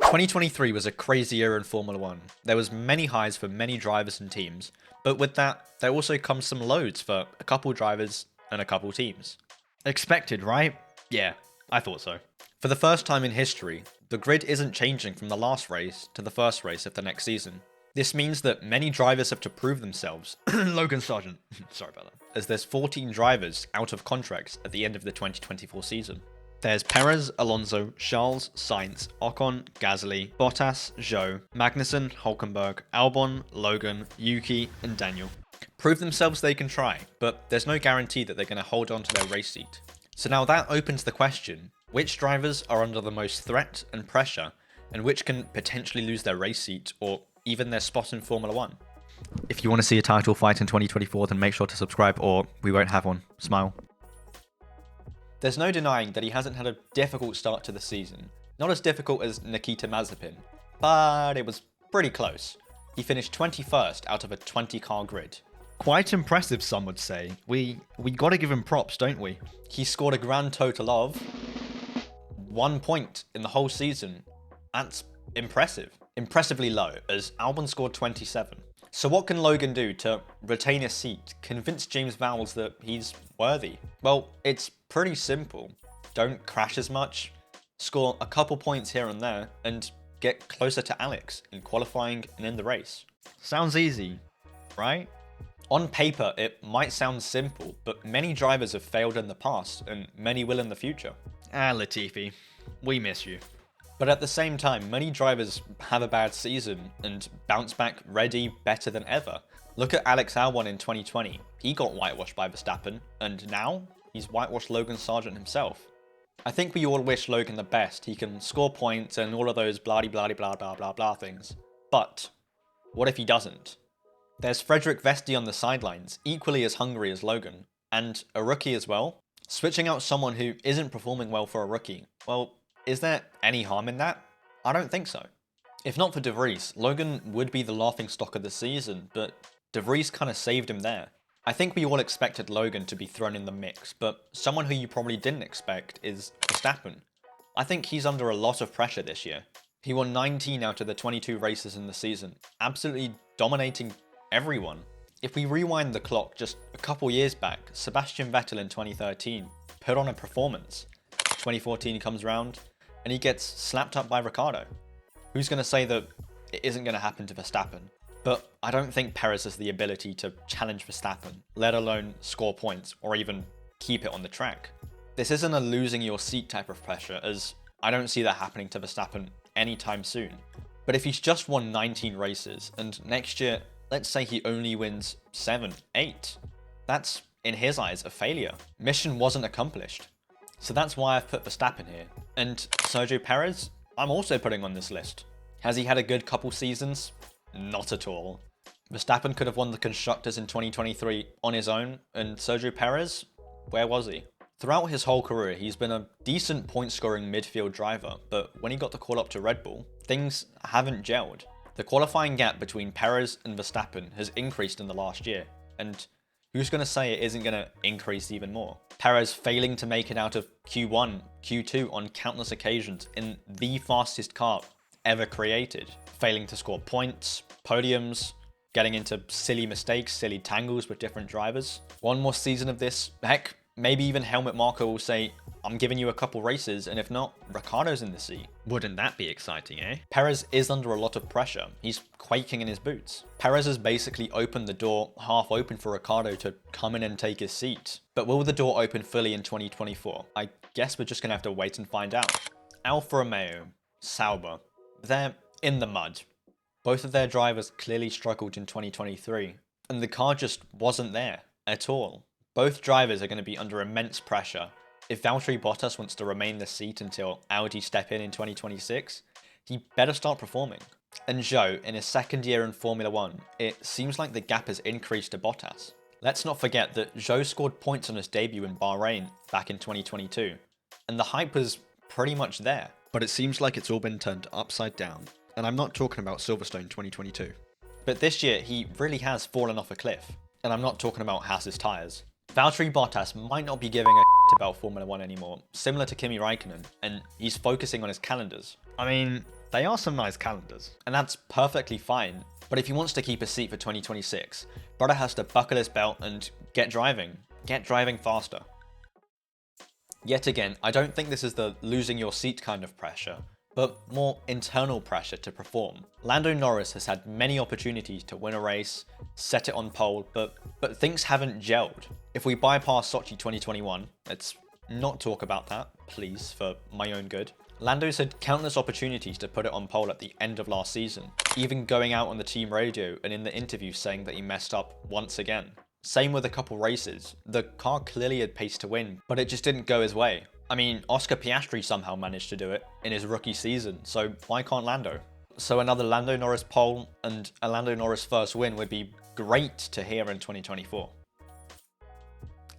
2023 was a crazy year in Formula 1. There was many highs for many drivers and teams, but with that, there also comes some lows for a couple drivers and a couple teams. Expected, right? Yeah, I thought so. For the first time in history, the grid isn't changing from the last race to the first race of the next season. This means that many drivers have to prove themselves. Logan Sargent, sorry about that. As there's 14 drivers out of contracts at the end of the 2024 season. There's Perez, Alonso, Charles, Sainz, Ocon, Gasly, Bottas, Zhou, Magnussen, Hulkenberg, Albon, Logan, Yuki, and Daniel. Prove themselves they can try, but there's no guarantee that they're going to hold on to their race seat. So now that opens the question, which drivers are under the most threat and pressure, and which can potentially lose their race seat or even their spot in Formula 1? If you want to see a title fight in 2024, then make sure to subscribe or we won't have one. Smile. There's no denying that he hasn't had a difficult start to the season. Not as difficult as Nikita Mazepin, but it was pretty close. He finished 21st out of a 20-car grid. Quite impressive, some would say. We gotta give him props, don't we? He scored a grand total of 1 point in the whole season. That's impressive. Impressively low, as Albon scored 27. So what can Logan do to retain his seat, convince James Vowles that he's worthy? Well, it's pretty simple. Don't crash as much, score a couple points here and there, and get closer to Alex in qualifying and in the race. Sounds easy, right? On paper, it might sound simple, but many drivers have failed in the past, and many will in the future. Latifi, we miss you. But at the same time, many drivers have a bad season and bounce back ready, better than ever. Look at Alex Albon in 2020. He got whitewashed by Verstappen, and now he's whitewashed Logan Sargent himself. I think we all wish Logan the best. He can score points and all of those blah blah blah blah blah blah things. But what if he doesn't? There's Frederick Vesti on the sidelines, equally as hungry as Logan, and a rookie as well. Switching out someone who isn't performing well for a rookie, well, is there any harm in that? I don't think so. If not for De Vries, Logan would be the laughingstock of the season, but De Vries kind of saved him there. I think we all expected Logan to be thrown in the mix, but someone who you probably didn't expect is Verstappen. I think he's under a lot of pressure this year. He won 19 out of the 22 races in the season, absolutely dominating everyone. If we rewind the clock just a couple years back, Sebastian Vettel in 2013 put on a performance. 2014 comes round, and he gets slapped up by Ricciardo. Who's going to say that it isn't going to happen to Verstappen? But I don't think Perez has the ability to challenge Verstappen, let alone score points or even keep it on the track. This isn't a losing your seat type of pressure, as I don't see that happening to Verstappen anytime soon. But if he's just won 19 races, and next year, let's say he only wins 7, 8, that's, in his eyes, a failure. Mission wasn't accomplished. So that's why I've put Verstappen here. And Sergio Perez, I'm also putting on this list. Has he had a good couple seasons? Not at all. Verstappen could have won the Constructors in 2023 on his own, and Sergio Perez, where was he? Throughout his whole career, he's been a decent point-scoring midfield driver, but when he got the call up to Red Bull, things haven't gelled. The qualifying gap between Perez and Verstappen has increased in the last year, and who's going to say it isn't going to increase even more? Perez failing to make it out of Q1, Q2 on countless occasions in the fastest car ever created. Failing to score points, podiums, getting into silly mistakes, silly tangles with different drivers. One more season of this, heck, maybe even Helmut Marko will say, I'm giving you a couple races, and if not, Ricciardo's in the seat. Wouldn't that be exciting, eh? Perez is under a lot of pressure. He's quaking in his boots. Perez has basically opened the door half open for Ricciardo to come in and take his seat. But will the door open fully in 2024? I guess we're just gonna have to wait and find out. Alfa Romeo, Sauber, they're in the mud. Both of their drivers clearly struggled in 2023, and the car just wasn't there at all. Both drivers are going to be under immense pressure. If Valtteri Bottas wants to remain in the seat until Audi step in 2026, he better start performing. And Zhou, in his second year in Formula 1, it seems like the gap has increased to Bottas. Let's not forget that Zhou scored points on his debut in Bahrain back in 2022, and the hype was pretty much there. But it seems like it's all been turned upside down, and I'm not talking about Silverstone 2022. But this year, he really has fallen off a cliff, and I'm not talking about Haas's tyres. Valtteri Bottas might not be giving a about Formula 1 anymore, similar to Kimi Räikkönen, and he's focusing on his calendars. I mean, They are some nice calendars. And that's perfectly fine. But if he wants to keep a seat for 2026, brother has to buckle his belt and get driving. Get driving faster. Yet again, I don't think this is the losing your seat kind of pressure, but more internal pressure to perform. Lando Norris has had many opportunities to win a race, set it on pole, but things haven't gelled. If we bypass Sochi 2021, let's not talk about that, please, for my own good. Lando's had countless opportunities to put it on pole at the end of last season, even going out on the team radio and in the interview saying that he messed up once again. Same with a couple races. The car clearly had pace to win, but it just didn't go his way. I mean, Oscar Piastri somehow managed to do it in his rookie season, so why can't Lando? So another Lando Norris pole and a Lando Norris first win would be great to hear in 2024.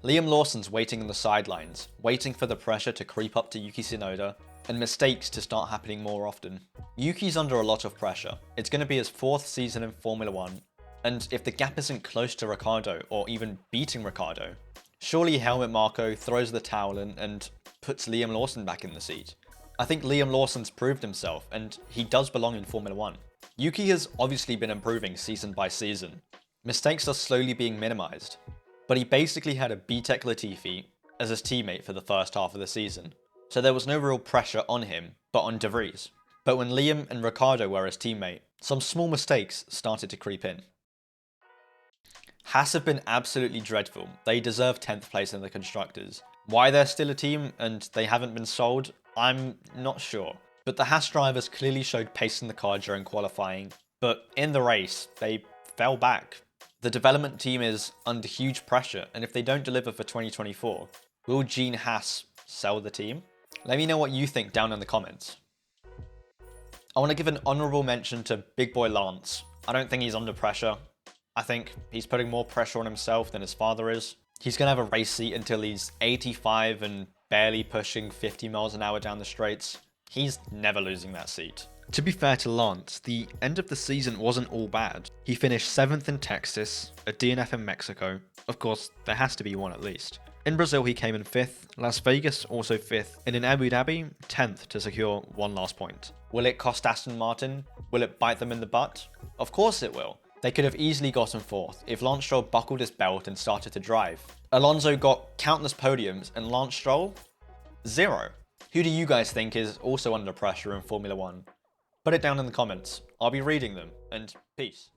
Liam Lawson's waiting on the sidelines, waiting for the pressure to creep up to Yuki Tsunoda and mistakes to start happening more often. Yuki's under a lot of pressure. It's going to be his 4th season in Formula 1, and if the gap isn't close to Ricciardo or even beating Ricciardo, surely Helmut Marko throws the towel in and puts Liam Lawson back in the seat. I think Liam Lawson's proved himself, and he does belong in Formula 1. Yuki has obviously been improving season by season. Mistakes are slowly being minimized, but he basically had a BTEC Latifi as his teammate for the first half of the season, so there was no real pressure on him, but on De Vries. But when Liam and Ricciardo were his teammate, some small mistakes started to creep in. Haas have been absolutely dreadful. They deserve 10th place in the Constructors. Why they're still a team and they haven't been sold, I'm not sure. But the Haas drivers clearly showed pace in the car during qualifying, but in the race, they fell back. The development team is under huge pressure, and if they don't deliver for 2024, will Gene Haas sell the team? Let me know what you think down in the comments. I want to give an honourable mention to Big Boy Lance. I don't think he's under pressure. I think he's putting more pressure on himself than his father is. He's going to have a race seat until he's 85 and barely pushing 50 miles an hour down the straights. He's never losing that seat. To be fair to Lance, the end of the season wasn't all bad. He finished 7th in Texas, a DNF in Mexico. Of course, there has to be one at least. In Brazil, he came in 5th, Las Vegas also 5th, and in Abu Dhabi, 10th to secure one last point. Will it cost Aston Martin? Will it bite them in the butt? Of course it will. They could have easily gotten 4th if Lance Stroll buckled his belt and started to drive. Alonso got countless podiums and Lance Stroll? 0. Who do you guys think is also under pressure in Formula 1? Put it down in the comments. I'll be reading them, and peace.